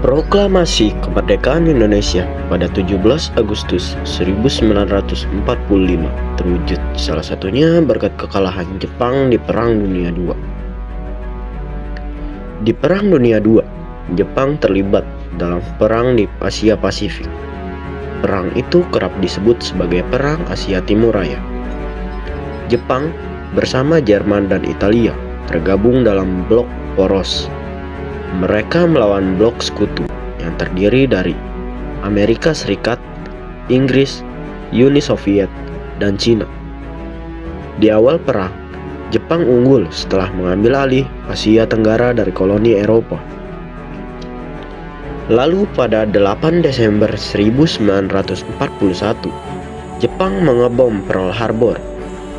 Proklamasi Kemerdekaan Indonesia pada 17 Agustus 1945 terwujud salah satunya berkat kekalahan Jepang di Perang Dunia II. Di Perang Dunia II, Jepang terlibat dalam perang di Asia Pasifik. Perang itu kerap disebut sebagai Perang Asia Timur Raya. Jepang bersama Jerman dan Italia tergabung dalam blok poros. Mereka melawan blok sekutu yang terdiri dari Amerika Serikat, Inggris, Uni Soviet, dan Cina. Di awal perang, Jepang unggul setelah mengambil alih Asia Tenggara dari koloni Eropa. Lalu pada 8 Desember 1941, Jepang mengebom Pearl Harbor,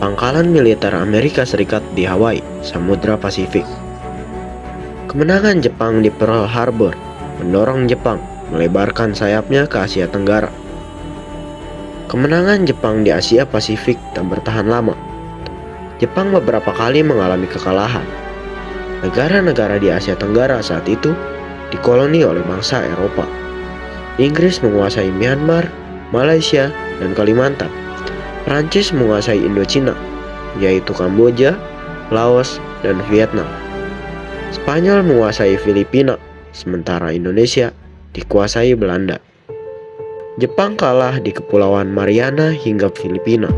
pangkalan militer Amerika Serikat di Hawaii, Samudra Pasifik. Kemenangan Jepang di Pearl Harbor mendorong Jepang melebarkan sayapnya ke Asia Tenggara. Kemenangan Jepang di Asia Pasifik tak bertahan lama. Jepang beberapa kali mengalami kekalahan. Negara-negara di Asia Tenggara saat itu dikoloni oleh bangsa Eropa. Inggris menguasai Myanmar, Malaysia, dan Kalimantan. Prancis menguasai Indochina, yaitu Kamboja, Laos, dan Vietnam. Spanyol menguasai Filipina, sementara Indonesia dikuasai Belanda. Jepang kalah di Kepulauan Mariana hingga Filipina.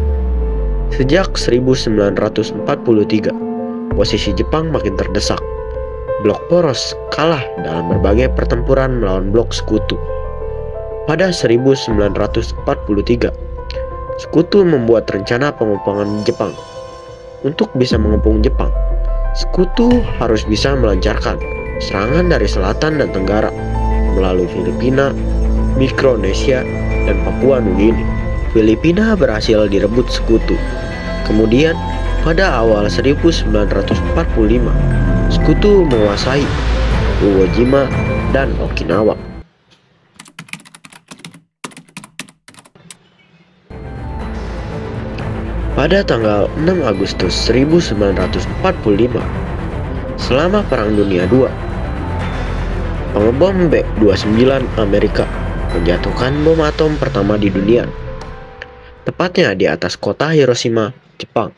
Sejak 1943, posisi Jepang makin terdesak. Blok poros kalah dalam berbagai pertempuran melawan blok sekutu. Pada 1943, sekutu membuat rencana pengepungan Jepang. Untuk bisa mengepung Jepang, sekutu harus bisa melancarkan serangan dari selatan dan tenggara melalui Filipina, Mikronesia, dan Papua Nugini. Filipina berhasil direbut sekutu. Kemudian, pada awal 1945, sekutu menguasai Iwo Jima dan Okinawa. Pada tanggal 6 Agustus 1945, selama Perang Dunia II, pengebom B-29 Amerika menjatuhkan bom atom pertama di dunia, tepatnya di atas kota Hiroshima, Jepang.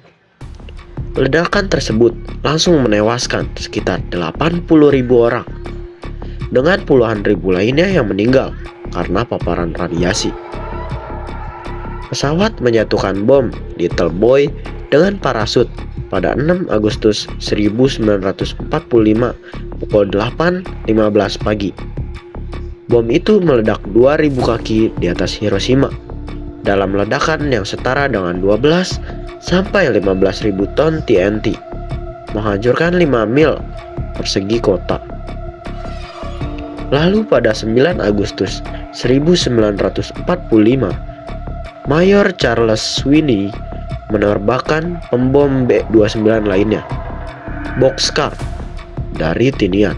Ledakan tersebut langsung menewaskan sekitar 80.000 orang, dengan puluhan ribu lainnya yang meninggal karena paparan radiasi. Pesawat menjatuhkan bom di Telboy dengan parasut pada 6 Agustus 1945 pukul 8.15 pagi. Bom itu meledak 2.000 kaki di atas Hiroshima dalam ledakan yang setara dengan 12 sampai 15.000 ton TNT, menghancurkan 5 mil persegi kota. Lalu pada 9 Agustus 1945, Mayor Charles Sweeney menerbangkan pembom B-29 lainnya, Bockscar, dari Tinian.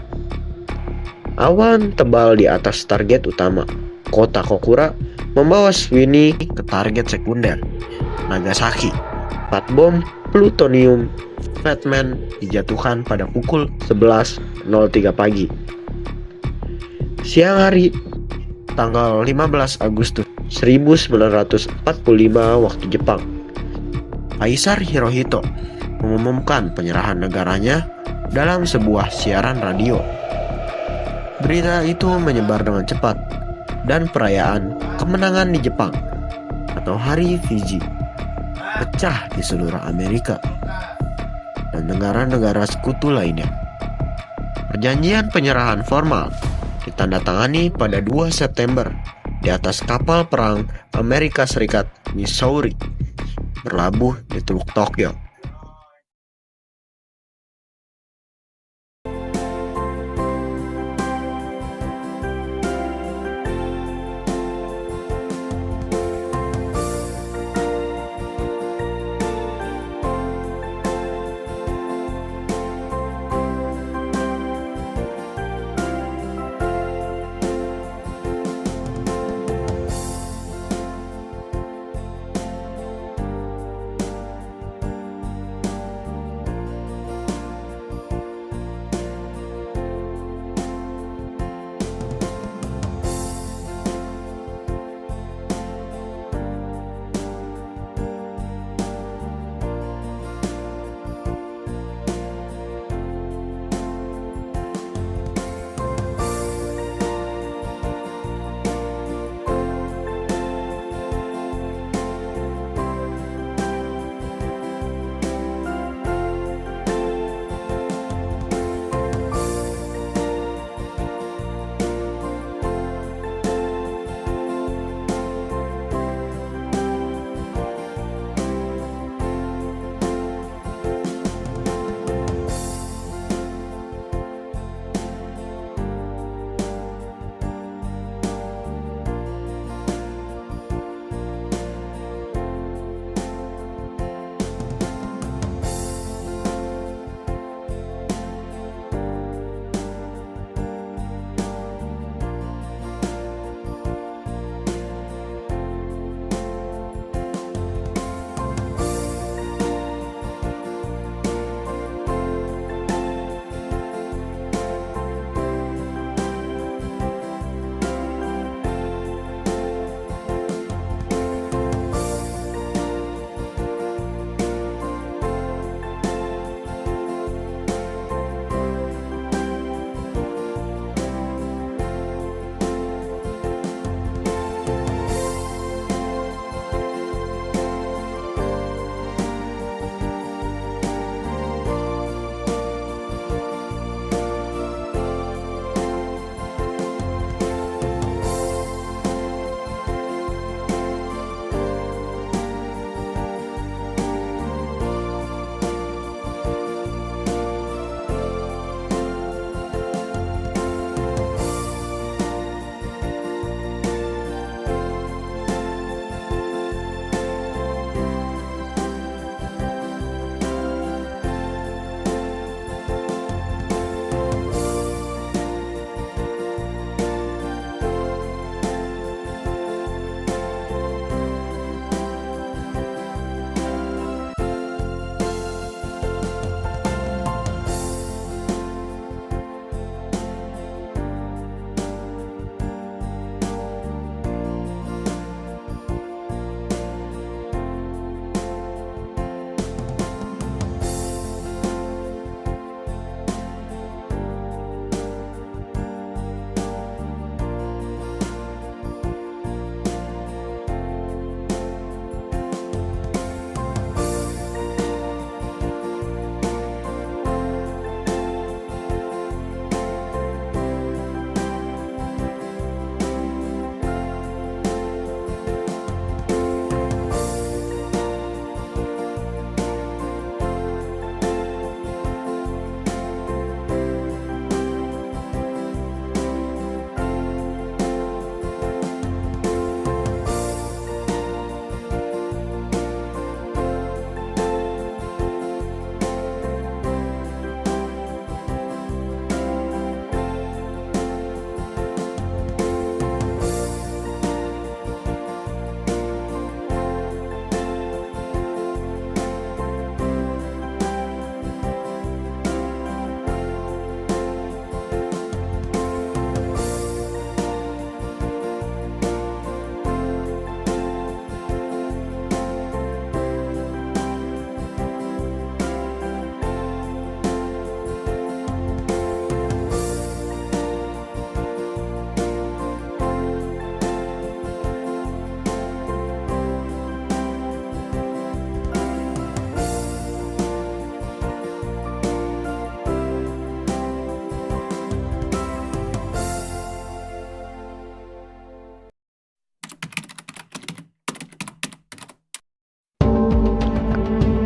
Awan tebal di atas target utama, kota Kokura, membawa Sweeney ke target sekunder, Nagasaki. 4 bom plutonium Fatman dijatuhkan pada pukul 11.03 pagi. Siang hari, tanggal 15 Agustus 1945 waktu Jepang, Kaisar Hirohito mengumumkan penyerahan negaranya dalam sebuah siaran radio. Berita itu menyebar dengan cepat, dan perayaan kemenangan di Jepang atau Hari Fiji pecah di seluruh Amerika dan negara-negara sekutu lainnya. Perjanjian penyerahan formal ditandatangani pada 2 September di atas kapal perang Amerika Serikat Missouri berlabuh di Teluk Tokyo.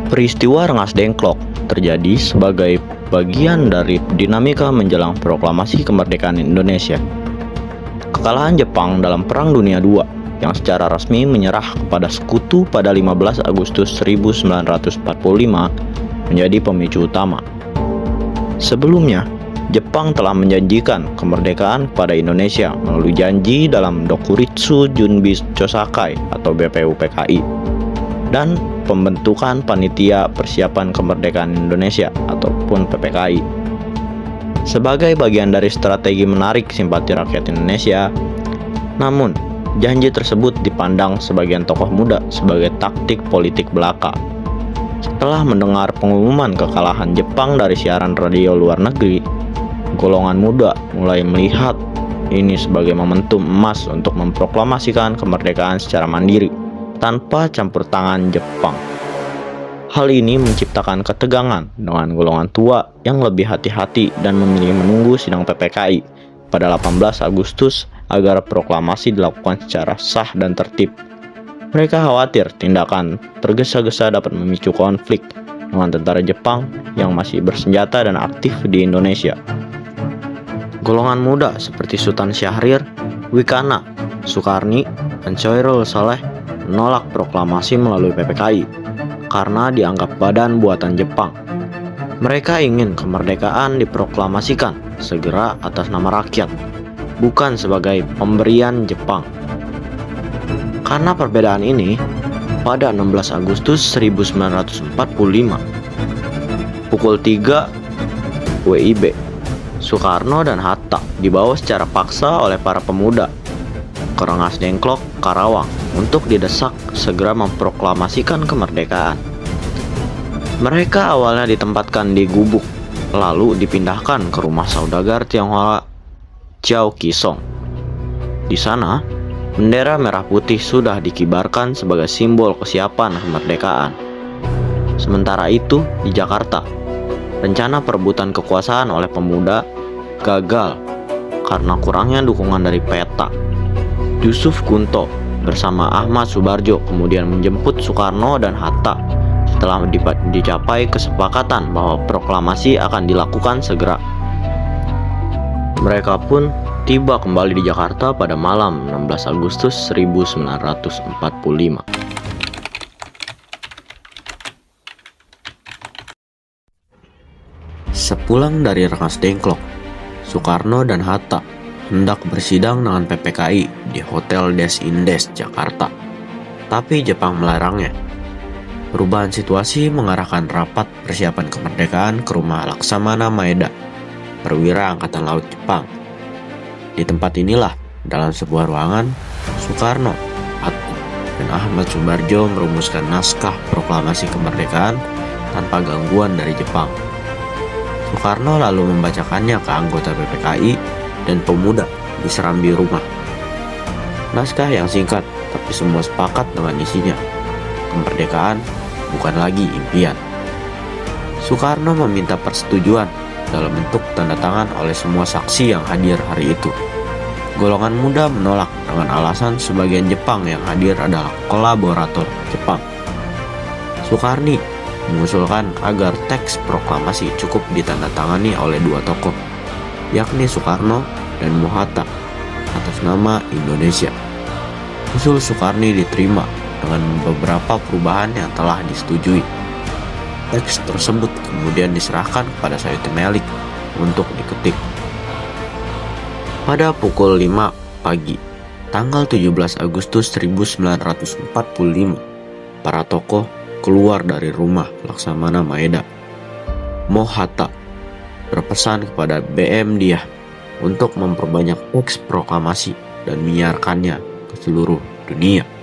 Peristiwa Rengas Dengklok terjadi sebagai bagian dari dinamika menjelang proklamasi kemerdekaan Indonesia. Kekalahan Jepang dalam Perang Dunia II yang secara resmi menyerah kepada sekutu pada 15 Agustus 1945 menjadi pemicu utama. Sebelumnya, Jepang telah menjanjikan kemerdekaan kepada Indonesia melalui janji dalam Dokuritsu Junbi Chosakai atau BPUPKI dan pembentukan Panitia Persiapan Kemerdekaan Indonesia ataupun PPKI. Sebagai bagian dari strategi menarik simpati rakyat Indonesia, namun janji tersebut dipandang sebagian tokoh muda sebagai taktik politik belaka. Setelah mendengar pengumuman kekalahan Jepang dari siaran radio luar negeri, golongan muda mulai melihat ini sebagai momentum emas untuk memproklamasikan kemerdekaan secara mandiri tanpa campur tangan Jepang. Hal ini menciptakan ketegangan dengan golongan tua yang lebih hati-hati dan memilih menunggu sidang PPKI pada 18 Agustus agar proklamasi dilakukan secara sah dan tertib. Mereka khawatir tindakan tergesa-gesa dapat memicu konflik dengan tentara Jepang yang masih bersenjata dan aktif di Indonesia. Golongan muda seperti Sultan Syahrir, Wikana, Sukarni, dan Choirul Saleh menolak proklamasi melalui PPKI karena dianggap badan buatan Jepang. Mereka ingin kemerdekaan diproklamasikan segera atas nama rakyat, bukan sebagai pemberian Jepang. Karena perbedaan ini, pada 16 Agustus 1945, pukul 3 WIB, Soekarno dan Hatta dibawa secara paksa oleh para pemuda ke Rengas Dengklok, Karawang untuk didesak segera memproklamasikan kemerdekaan. Mereka awalnya ditempatkan di gubuk, lalu dipindahkan ke rumah saudagar Tionghoa Chiao Kisong. Di sana, bendera merah putih sudah dikibarkan sebagai simbol kesiapan kemerdekaan. Sementara itu, di Jakarta, rencana perebutan kekuasaan oleh pemuda gagal karena kurangnya dukungan dari PETA. Yusuf Kunto bersama Ahmad Subarjo kemudian menjemput Soekarno dan Hatta setelah dicapai kesepakatan bahwa proklamasi akan dilakukan segera. Mereka pun tiba kembali di Jakarta pada malam 16 Agustus 1945. Sepulang dari Rengas Dengklok, Soekarno dan Hatta hendak bersidang dengan PPKI di Hotel Des Indes, Jakarta. Tapi Jepang melarangnya. Perubahan situasi mengarahkan rapat persiapan kemerdekaan ke rumah Laksamana Maeda, perwira Angkatan Laut Jepang. Di tempat inilah, dalam sebuah ruangan, Soekarno, Hatta, dan Ahmad Subarjo merumuskan naskah proklamasi kemerdekaan tanpa gangguan dari Jepang. Soekarno lalu membacakannya ke anggota PPKI dan pemuda di serambi rumah. Naskah yang singkat, tapi semua sepakat dengan isinya. Kemerdekaan bukan lagi impian. Soekarno meminta persetujuan dalam bentuk tanda tangan oleh semua saksi yang hadir hari itu. Golongan muda menolak dengan alasan sebagian Jepang yang hadir adalah kolaborator Jepang. Soekarni mengusulkan agar teks proklamasi cukup ditandatangani oleh dua tokoh, yakni Soekarno dan Mohatta atas nama Indonesia. Usul Soekarni diterima dengan beberapa perubahan yang telah disetujui. Teks tersebut kemudian diserahkan kepada Sayuti Melik untuk diketik. Pada pukul 5 pagi, tanggal 17 Agustus 1945, para tokoh keluar dari rumah Laksamana Maeda. Mohatta berpesan kepada BM Diah untuk memperbanyak teks proklamasi dan menyiarkannya ke seluruh dunia.